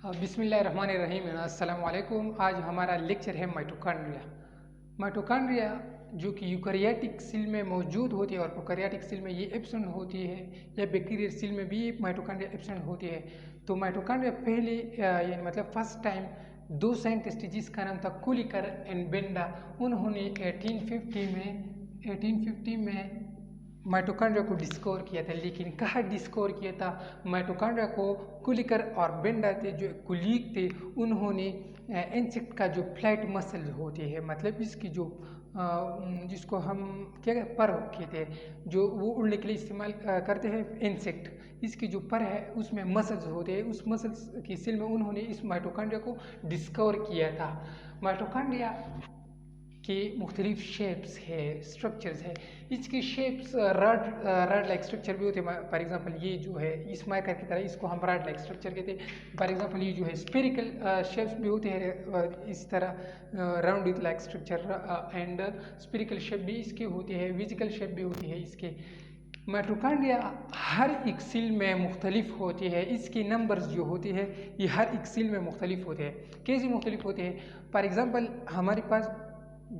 बिस्मिल्लाहिर्रहमानिर्रहीम। अस्सलाम वालेकुम। आज हमारा लेक्चर है माइटोकॉन्ड्रिया। माइटोकॉन्ड्रिया जो कि यूकैरियोटिक सेल में मौजूद होती है और प्रोकैरियोटिक सेल में ये एब्सेंट होती है, या बैक्टीरियल सेल में भी माइटोकॉन्ड्रिया एब्सेंट होती है। तो माइटोकॉन्ड्रिया पहले यानी मतलब फर्स्ट टाइम दो साइंटिस्ट जिसका नाम था कुलिकर एंड बेंडा, उन्होंने 1850 में माइटोकॉन्ड्रिया को डिस्कवर किया था। लेकिन कहाँ डिस्कवर किया था माइटोकॉन्ड्रिया को? कुलिकर और बेंडा थे जो कुलीग थे, उन्होंने इंसेक्ट का जो फ्लैट मसल होती है, मतलब इसकी जो जिसको हम क्या कहते पर कहते हैं, जो वो उड़ने के लिए इस्तेमाल करते हैं इंसेक्ट, इसकी जो पर है उसमें मसल्स होते हैं। उस मसल्स की सेल में उन्होंने इस माइटोकॉन्ड्रिया को डिस्कवर किया था। माइटोकॉन्ड्रिया के मुख्तलिफ शेप्स है, स्ट्रक्चर्स है। इसके शेप्स रड लाइक स्ट्रक्चर भी होते हैं। फॉर एग्जांपल ये जो है इस मार्कर की तरह, इसको हम रड लाइक स्ट्रक्चर कहते हैं। फॉर एग्जांपल ये जो है स्फेरिकल शेप्स भी होते हैं, इस तरह round like structure and spherical shape भी इसके होते हैं, विजिकल शेप भी होती है इसके। माइटोकॉन्ड्रिया हर एक सेल में मुख्तलिफ होती है। इसके नंबर्स जो होते हैं ये हर एक सेल में मुख्तलिफ होते हैं। कैसे मुख्तलिफ होते हैं? फॉर एग्जांपल हमारे पास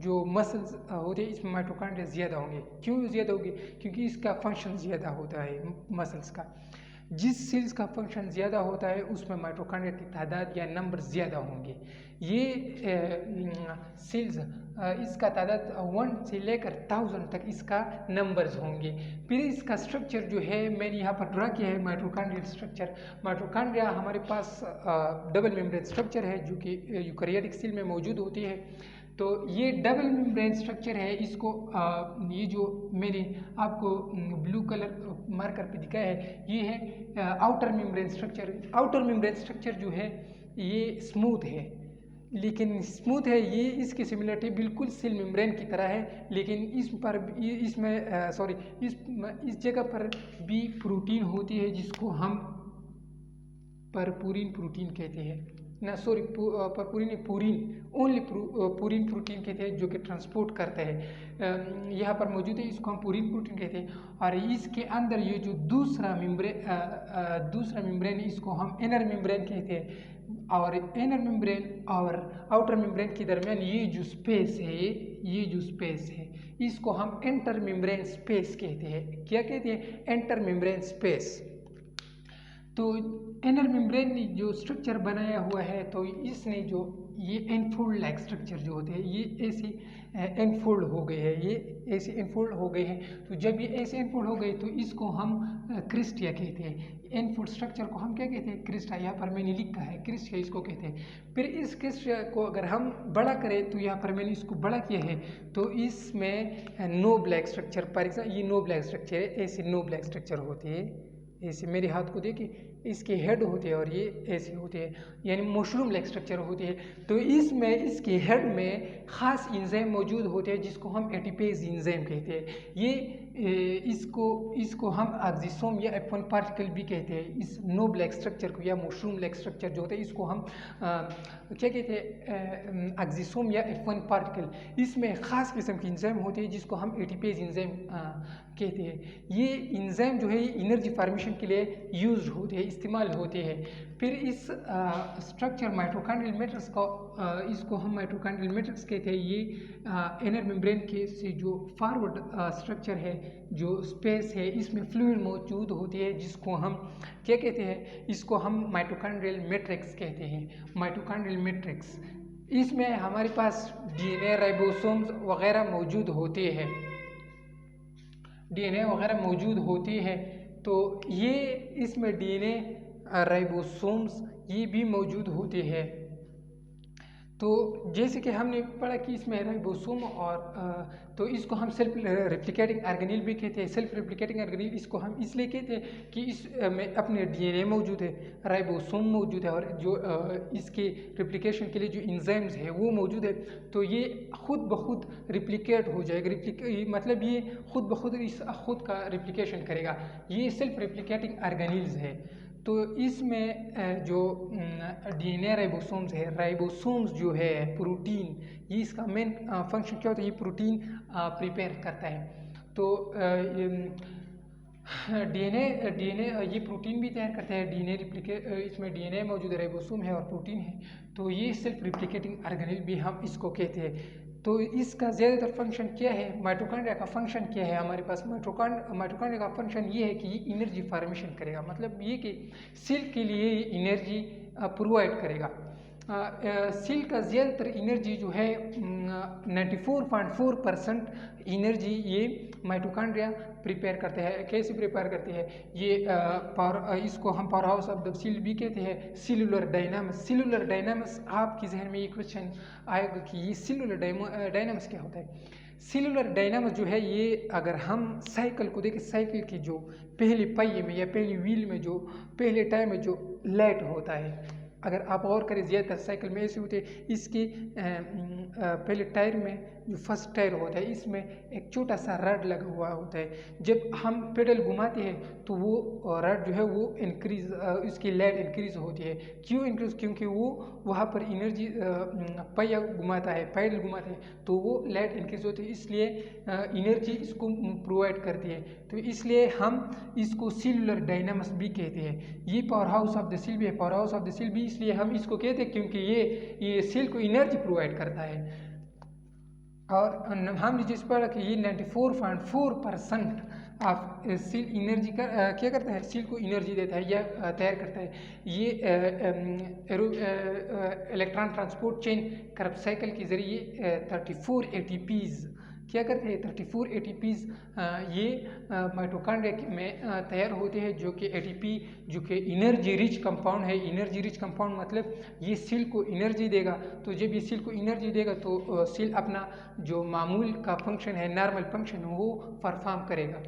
जो मसल्स होते हैं इसमें माइटोकॉन्ड्रिया ज़्यादा होंगे। क्यों ज़्यादा होंगे? क्योंकि इसका फंक्शन ज़्यादा होता है मसल्स का। जिस सेल्स का फंक्शन ज़्यादा होता है उसमें माइटोकॉन्ड्रिया की तादाद या नंबर ज़्यादा होंगे। ये सेल्स इसका तादाद 1 से लेकर 1000 तक इसका नंबर्स होंगे। फिर इसका स्ट्रक्चर जो है मैंने यहाँ पर ड्रा किया है माइटोकॉन्ड्रियल स्ट्रक्चर। माइटोकॉन्ड्रिया हमारे पास डबल मेम्ब्रेन स्ट्रक्चर है जो कि यूकैरियोटिक सेल में मौजूद होती है। तो ये डबल मेम्ब्रेन स्ट्रक्चर है। इसको ये जो मैंने आपको ब्लू कलर मार्कर पे दिखाया है ये है outer membrane structure. Outer membrane structure जो है ये स्मूथ है, लेकिन स्मूथ है ये, इसकी सिमिलरिटी बिल्कुल सेल मेम्ब्रेन की तरह है। लेकिन इस पर इसमें सॉरी इस जगह पर भी प्रोटीन होती है जिसको हम परपूरिन प्रोटीन कहते हैं ना, सॉरी परपूरिन पूरिन, ओनली पूरिन प्रोटीन कहते हैं जो कि ट्रांसपोर्ट करते हैं, यहाँ पर मौजूद है, इसको हम पूरिन प्रोटीन कहते हैं। और इसके अंदर ये जो दूसरा मेम्ब्रेन इसको हम इनर मेम्ब्रेन कहते हैं। और इनर मेम्ब्रेन और आउटर मेम्ब्रेन के दरमियान ये जो स्पेस है इसको हम इंटर मेम्ब्रेन स्पेस कहते हैं। क्या कहते हैं? Inter membrane space. तो इनर मेम्ब्रेन ने जो स्ट्रक्चर बनाया हुआ है, तो इसने जो ये एनफोल्ड लाइक स्ट्रक्चर जो होते हैं ये ऐसे एनफोल्ड हो गए हैं, ये ऐसे एनफोल्ड हो गए हैं। तो जब ये ऐसे एनफोल्ड हो गए तो इसको हम क्रिस्टिया कहते हैं। एनफोल्ड स्ट्रक्चर को हम क्या कहते हैं? क्रिस्टा। यहाँ पर मैंने लिखा है क्रिस्टिया इसको कहते हैं। फिर इस क्रिस्टिया को अगर हम बड़ा करें तो यहाँ पर मैंने इसको बड़ा किया है, तो इसमें no black structure, for example ये नो ब्लैक स्ट्रक्चर है, ऐसे नो ब्लैक स्ट्रक्चर होते हैं। ऐसे मेरे हाथ को देखिए, इसके हेड होते हैं और ये ऐसे होते हैं, यानी मशरूम लाइक स्ट्रक्चर होती है। तो इसमें इसके हेड में ख़ास इंजाइम मौजूद होते हैं जिसको हम एटीपेज इंजाइम कहते हैं। ये इसको हम एक्जिसोम या F1 पार्टिकल भी कहते हैं। इस नो ब्लैक स्ट्रक्चर को या मशरूम लाइक स्ट्रक्चर जो होता है इसको हम क्या कहते हैं? एक्जिसोम या F1 पार्टिकल। इसमें ख़ास किस्म की इंजाइम होती है जिसको हम एटीपेज इंजाइम कहते हैं। ये इंजाइम जो है एनर्जी फार्मेशन के लिए यूज होते हैं, इस्तेमाल होते हैं। फिर इस स्ट्रक्चर माइटोकॉन्ड्रियल मैट्रिक्स को इसको हम माइटोकॉन्ड्रियल मैट्रिक्स कहते हैं। ये इनर मेम्ब्रेन के से जो फॉरवर्ड स्ट्रक्चर है, जो स्पेस है, इसमें फ्लूइड मौजूद होती है जिसको हम क्या कहते हैं? इसको हम माइटोकॉन्ड्रियल मैट्रिक्स कहते हैं। माइटोकॉन्ड्रियल मैट्रिक्स, इसमें हमारे पास डीएनए, राइबोसोम्स वगैरह मौजूद होते हैं, डीएनए वगैरह मौजूद होती है। तो ये इसमें डीएनए, राइबोसोम्स ये भी मौजूद होते हैं। तो जैसे कि हमने पढ़ा कि इसमें राइबोसोम और तो इसको हम सेल्फ रेप्लिकेटिंग ऑर्गेनेल भी कहते हैं। सेल्फ रेप्लिकेटिंग ऑर्गेनेल इसको हम इसलिए कहते हैं कि इसमें अपने डीएनए मौजूद है, राइबोसोम मौजूद है और जो इसके रेप्लिकेशन के लिए जो एंजाइम्स है वो मौजूद है। तो ये खुद ब खुद रिप्लिकेट हो जाएगा, मतलब ये खुद ब खुद खुद का रिप्लिकेशन करेगा। ये सेल्फ रेप्लिकेटिंग ऑर्गेनेल्स है। तो इसमें जो डीएनए राइबोसोम्स है, राइबोसोम्स जो है प्रोटीन, ये इसका मेन फंक्शन क्या होता है? ये प्रोटीन प्रिपेयर करता है। तो डीएनए डीएनए ये प्रोटीन भी तैयार करते हैं। डीएनए रिप्लिकेट, इसमें डीएनए मौजूद है, राइबोसोम है और प्रोटीन है। तो ये सेल्फ रिप्लिकेटिंग ऑर्गेनेल भी हम इसको कहते हैं। तो इसका ज़्यादातर फंक्शन क्या है? माइटोकॉन्ड्रिया का फंक्शन क्या है? हमारे पास माइटोकॉन्ड्रिया का फंक्शन ये है कि ये एनर्जी फॉर्मेशन करेगा, मतलब ये कि सेल के लिए एनर्जी प्रोवाइड करेगा। सेल का ज़्यादातर एनर्जी जो है 94.4% एनर्जी ये माइटोकॉन्ड्रिया प्रिपेयर करते हैं। कैसे प्रिपेयर करते हैं? ये इसको हम power house of the cell भी कहते हैं। सेलुलर डायनामिक्स आपके जहन में ये क्वेश्चन आएगा कि ये सेलुलर डायनामिक्स क्या होता है? सेलुलर डायनामिक्स जो है, ये अगर हम साइकिल को देखें, साइकिल की जो पहले पहिए में या पहली व्हील में जो पहले टायर में जो लाइट होता है, अगर आप और करें ज़्यादातर साइकिल में ऐसे होते हैं। इसकी पहले टायर में जो फर्स्ट टायर होता है, इसमें एक छोटा सा रड लगा हुआ होता है। जब हम पेडल घुमाते हैं तो वो रड जो है वो इंक्रीज, इसकी लाइट इंक्रीज होती है। क्यों इंक्रीज? क्योंकि वो वहाँ पर एनर्जी पहिया घुमाता है, पैडल घुमाते हैं, तो वो लाइट इंक्रीज होती है, इसलिए एनर्जी इसको प्रोवाइड करती है। तो इसलिए हम इसको सेलुलर डायनामिक्स भी कहते हैं। ये power house of the cell भी है। Power house of the cell भी इसलिए हम इसको कहते हैं क्योंकि ये सेल को एनर्जी प्रोवाइड करता है। और हमने जिस पर कि ये 94.4% ऑफ सेल एनर्जी का क्या करता है? सेल को एनर्जी देता है या तैयार करता है। ये electron transport chain Krebs cycle के जरिए 34 ATPs क्या करते हैं? 34 ATPs ये माइटोकॉन्ड्रिया में तैयार होते हैं, जो कि ATP जो कि एनर्जी रिच कंपाउंड है। एनर्जी रिच कंपाउंड मतलब ये सेल को एनर्जी देगा। तो जब ये सेल को एनर्जी देगा तो सेल अपना जो मामूल का फंक्शन है, नॉर्मल फंक्शन, वो परफॉर्म करेगा।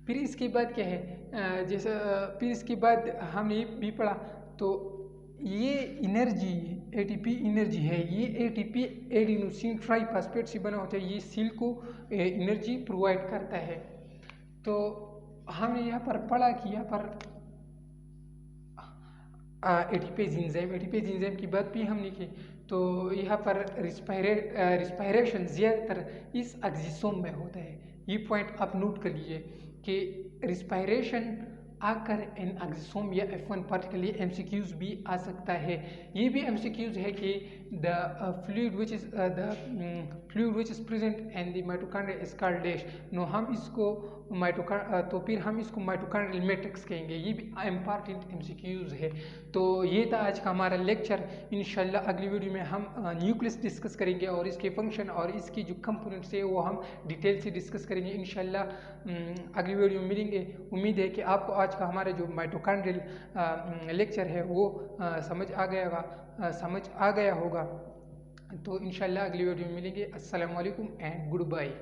फिर इसके बाद क्या है? जैसे फिर इसके बाद हमने ये भी पढ़ा, तो ये एनर्जी ATP एनर्जी है। ये ATP एडिनोसिन ट्राइफॉस्फेट से बना होता है। ये सेल को एनर्जी प्रोवाइड करता है। तो हमने यहाँ पर पढ़ा कि यहाँ पर एटीपेज एंजाइम की बात भी हमने की। तो यहाँ पर रिस्पायरेशन ज़्यादातर इस एक्सिसोम में होता है। ये पॉइंट आप नोट कर लीजिए कि रिस्पायरेशन आकर इन एक्सिसोम या F1 पार्टिकल, ये MCQs भी आ सकता है। ये भी MCQs है कि the fluid which is present in the mitochondria is called dash. No, हम इसको तो फिर हम इसको माइटोकॉन्ड्रियल मैट्रिक्स कहेंगे। ये भी इम्पॉर्टेंट MCQs है। तो ये था आज का हमारा लेक्चर। इंशाल्लाह अगली वीडियो में हम न्यूक्लियस डिस्कस करेंगे और इसके फंक्शन और इसकी जो कंपोनेंट्स है वो हम डिटेल से डिस्कस करेंगे। इंशाल्लाह अगली वीडियो में मिलेंगे। उम्मीद है कि आपको आज का हमारा जो माइटोकॉन्ड्रियल लेक्चर है वो समझ आ गया होगा। तो इंशाल्लाह अगली वीडियो में मिलेंगे। अस्सलाम वालेकुम एंड गुड बाय।